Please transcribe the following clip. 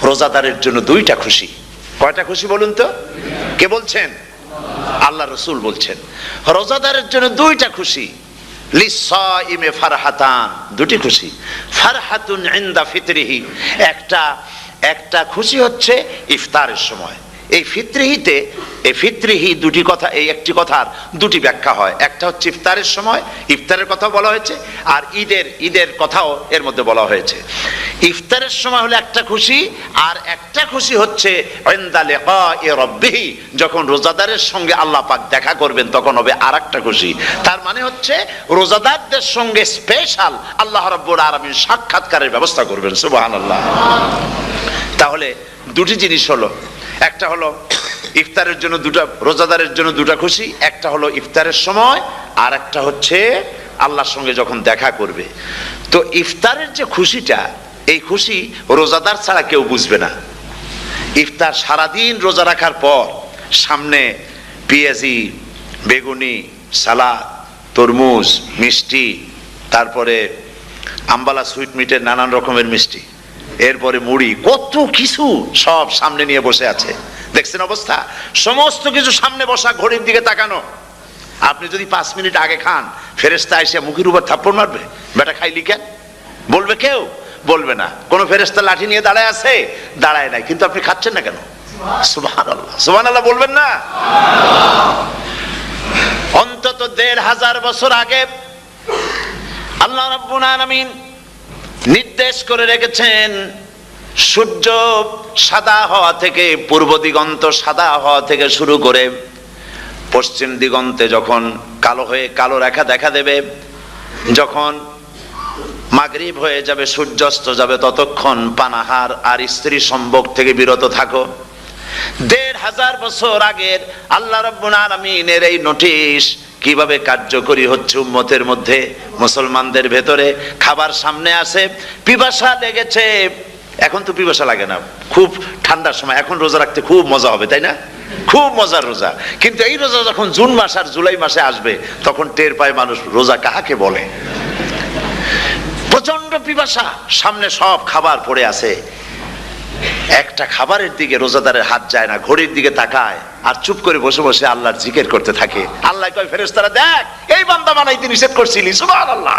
রোজাদারের জন্য দুইটা খুশি। কয়টা খুশি বলুন তো? কে বলছেন? আল্লাহ রসুল বলছেন রোজাদারের জন্য দুইটা খুশি। লিসাইমে ফারহাতান, দুটি খুশি। ফারহাতুন ইনদা ফিতরিহি, একটা খুশি হচ্ছে ইফতারের সময়। এই ফিতরিহি দুটি কথা, এই একটি কথার দুটি ব্যাখ্যা হয়। একটা হচ্ছে ইফতারের সময়, ইফতারের কথা বলা হয়েছে, আর ঈদের কথাও এর মধ্যে বলা হয়েছে। ইফতারের সময় হলে একটা খুশি, আর একটা খুশি হচ্ছে ইনদা লিকাই রাব্বিহি, যখন রোজাদারের সঙ্গে আল্লাহ পাক দেখা করবেন তখন হবে আরেকটা খুশি। তার মানে হচ্ছে রোজাদারদের সঙ্গে স্পেশাল আল্লাহ রাব্বুল আলামিন সাক্ষাৎকারের ব্যবস্থা করবেন। সুবহানাল্লাহ। তাহলে দুটি জিনিস হলো, একটা হলো ইফতারের জন্য দুটা, রোজাদারের জন্য দুটা খুশি, একটা হলো ইফতারের সময়, আর একটা হচ্ছে আল্লাহর সঙ্গে যখন দেখা করবে। তো ইফতারের যে খুশিটা, এই খুশি রোজাদার ছাড়া কেউ বুঝবে না। ইফতার সারাদিন রোজা রাখার পর সামনে পেঁয়াজি, বেগুনি, সালাদ, তরমুজ, মিষ্টি, তারপরে আম্বালা সুইট মিটের নানান রকমের মিষ্টি, এরপরে মুড়ি, কত কিছু সব সামনে নিয়ে বসে আছে। দেখছেন অবস্থা? সমস্ত কিছু সামনে বসা, ঘড়ির দিকে তাকানো। আপনি যদি 5 মিনিট আগে খান, ফেরেশতা এসে মুখের উপর থাপ্পড় মারবে, বেটা খাইলি কেন? বলবে কেউ? বলবে না। কোন ফেরেশতা লাঠি নিয়ে দাঁড়ায় আছে? দাঁড়ায় নাই, কিন্তু আপনি খাচ্ছেন না কেন? সুবহানাল্লাহ, সুবহানাল্লাহ বলবেন না? অন্তত 1500 বছর আগে আল্লাহ রাব্বুল আলামিন নির্দেশ করে রেখেছেন, সূর্য সাদা হওয়া থেকে, পূর্ব দিগন্ত সাদা হওয়া থেকে শুরু করে পশ্চিম দিগন্তে যখন কালো হয়ে কালো রেখা দেখা দেবে, যখন মাগরিব হয়ে যাবে, সূর্যাস্ত যাবে, ততক্ষণ পানাহার আর স্ত্রী সম্ভোগ থেকে বিরত থাকো। 1500 বছর আগের আল্লাহ রাব্বুল আলামিনের এই নোটিশ কিভাবে কার্যকরী হচ্ছে উম্মতের মধ্যে, মুসলমানদের ভেতরে। খাবার সামনে আসে, পিপাসা লেগেছে। এখন তো পিপাসা লাগে না, খুব ঠান্ডার সময়, এখন রোজা রাখতে খুব মজা হবে, তাই না? খুব মজার রোজা। কিন্তু এই রোজা যখন জুন মাস আর জুলাই মাসে আসবে, তখন টের পায় মানুষ রোজা কাহাকে বলে। প্রচন্ড পিপাসা, সামনে সব খাবার পড়ে আছে, একটা খাবারের দিকে রোজাদারের হাত যায় না, ঘড়ির দিকে তাকায় আর চুপ করে বসে বসে আল্লাহর জিকির করতে থাকে। আল্লাহ কয়, ফেরেশতারা দেখ, এই বান্দা বানাইতে নিষেধ করছিলি। সুবহানাল্লাহ।